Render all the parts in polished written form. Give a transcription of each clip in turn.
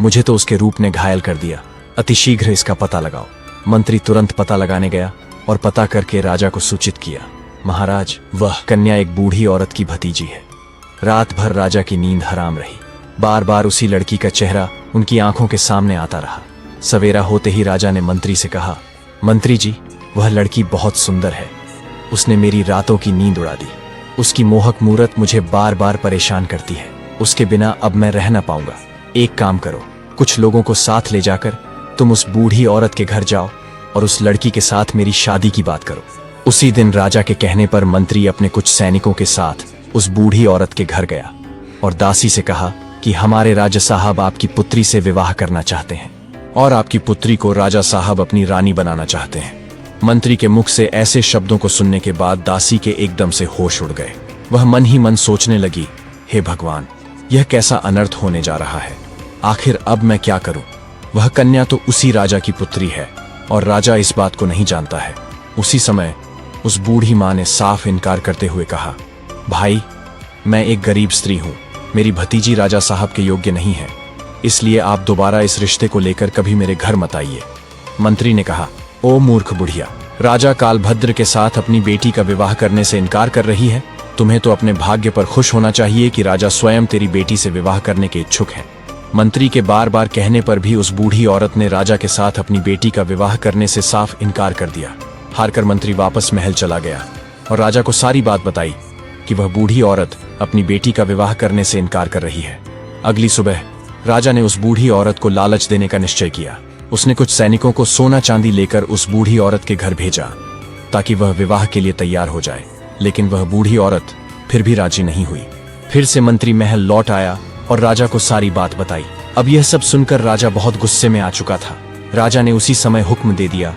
मुझे तो उसके रूप ने घायल कर दिया। अतिशीघ्र इसका पता लगाओ। मंत्री तुरंत पता लगाने गया और पता करके राजा को सूचित किया, महाराज, वह कन्या एक बूढ़ी औरत की भतीजी है। रात भर राजा की नींद हराम रही। बार बार उसी लड़की का चेहरा उनकी आंखों के सामने आता रहा। सवेरा होते ही राजा ने मंत्री से कहा, मंत्री जी, वह लड़की बहुत सुंदर है। उसने मेरी रातों की नींद उड़ा दी। उसकी मोहक मूरत मुझे बार बार परेशान करती है। उसके बिना अब मैं रह न पाऊंगा। एक काम करो, कुछ लोगों को साथ ले जाकर तुम उस बूढ़ी औरत के घर जाओ और उस लड़की के साथ मेरी शादी की बात करो। उसी दिन राजा के कहने पर मंत्री अपने कुछ सैनिकों के साथ उस बूढ़ी औरत के घर गया और दासी से कहा कि हमारे राजा साहब आपकी पुत्री से विवाह करना चाहते हैं और आपकी पुत्री को राजा साहब अपनी रानी बनाना चाहते हैं। मंत्री के मुख से ऐसे शब्दों को सुनने के बाद दासी के एकदम से होश उड़ गए। वह मन ही मन सोचने लगी, हे भगवान, यह कैसा अनर्थ होने जा रहा है। आखिर अब मैं क्या करूं? वह कन्या तो उसी राजा की पुत्री है और राजा इस बात को नहीं जानता है। उसी समय उस बूढ़ी मां ने साफ इनकार करते हुए कहा, भाई, मैं एक गरीब स्त्री हूं। मेरी भतीजी राजा साहब के योग्य नहीं है, इसलिए आप दोबारा इस रिश्ते को लेकर कभी मेरे घर मत आइए। मंत्री ने कहा, ओ मूर्ख बुढ़िया, राजा कालभद्र के साथ अपनी बेटी का विवाह करने से इनकार कर रही है। तुम्हें तो अपने भाग्य पर खुश होना चाहिए कि राजा स्वयं तेरी बेटी से विवाह करने के इच्छुक हैं। मंत्री के बार बार कहने पर भी उस बूढ़ी औरत ने राजा के साथ अपनी बेटी का विवाह करने से साफ इनकार कर दिया। हारकर मंत्री वापस महल चला गया और राजा को सारी बात बताई कि वह बूढ़ी औरत अपनी बेटी का विवाह करने से इनकार कर रही है। अगली सुबह राजा ने उस बूढ़ी औरत को लालच देने का निश्चय किया। उसने कुछ सैनिकों को सोना चांदी लेकर उस बूढ़ी औरत के घर भेजा ताकि वह विवाह के लिए तैयार हो जाए, लेकिन वह बूढ़ी औरत फिर भी राजी नहीं हुई। फिर से मंत्री महल लौट आया और राजा को सारी बात बताई। अब यह सब सुनकर राजा बहुत गुस्से में आ चुका था। राजा ने उसी समय हुक्म दे दिया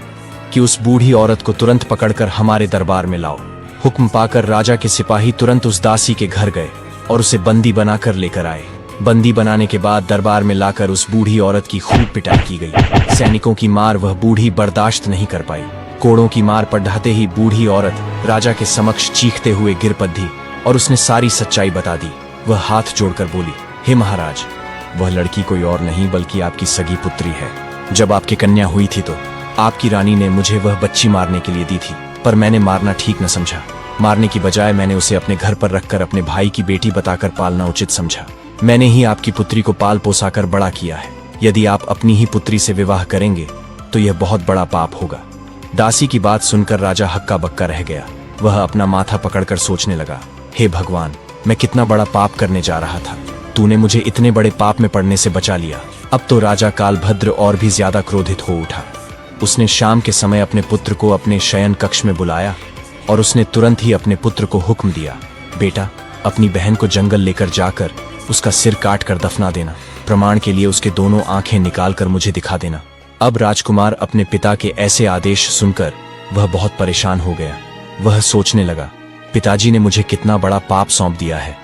कि उस बूढ़ी औरत को तुरंत पकड़कर हमारे दरबार में लाओ। हुक्म पाकर राजा के सिपाही तुरंत उस दासी के घर गए और उसे बंदी बनाकर लेकर आए। बंदी बनाने के बाद दरबार में लाकर उस बूढ़ी औरत की खूब पिटाई की गई। सैनिकों की मार वह बूढ़ी बर्दाश्त नहीं कर पाई। कोड़ों की मार पर ढहते ही बूढ़ी औरत राजा के समक्ष चीखते हुए गिर पड़ी और उसने सारी सच्चाई बता दी। वह हाथ जोड़कर बोली, हे महाराज, वह लड़की कोई और नहीं बल्कि आपकी सगी पुत्री है। जब आपकी कन्या हुई थी तो आपकी रानी ने मुझे वह बच्ची मारने के लिए दी थी, पर मैंने मारना ठीक न समझा। मारने की बजाय मैंने उसे अपने घर पर रखकर अपने भाई की बेटी बताकर पालना उचित समझा। मैंने ही आपकी पुत्री को पाल पोसाकर बड़ा किया है। यदि आप अपनी ही पुत्री से विवाह करेंगे तो यह बहुत बड़ा पाप होगा। दासी की बात सुनकर राजा हक्का बक्का रह गया। वह अपना माथा पकड़कर सोचने लगा, हे भगवान, मैं कितना बड़ा पाप करने जा रहा था। तूने मुझे इतने बड़े पाप में पड़ने से बचा लिया। अब तो राजा कालभद्र और भी ज्यादा क्रोधित हो उठा। उसने शाम के समय अपने पुत्र को अपने शयन कक्ष में बुलाया और उसने तुरंत ही अपने पुत्र को हुक्म दिया, बेटा, अपनी बहन को जंगल लेकर जाकर उसका सिर काट कर दफना देना। प्रमाण के लिए उसके दोनों आंखें निकालकर मुझे दिखा देना। अब राजकुमार अपने पिता के ऐसे आदेश सुनकर वह बहुत परेशान हो गया। वह सोचने लगा, पिताजी ने मुझे कितना बड़ा पाप सौंप दिया है।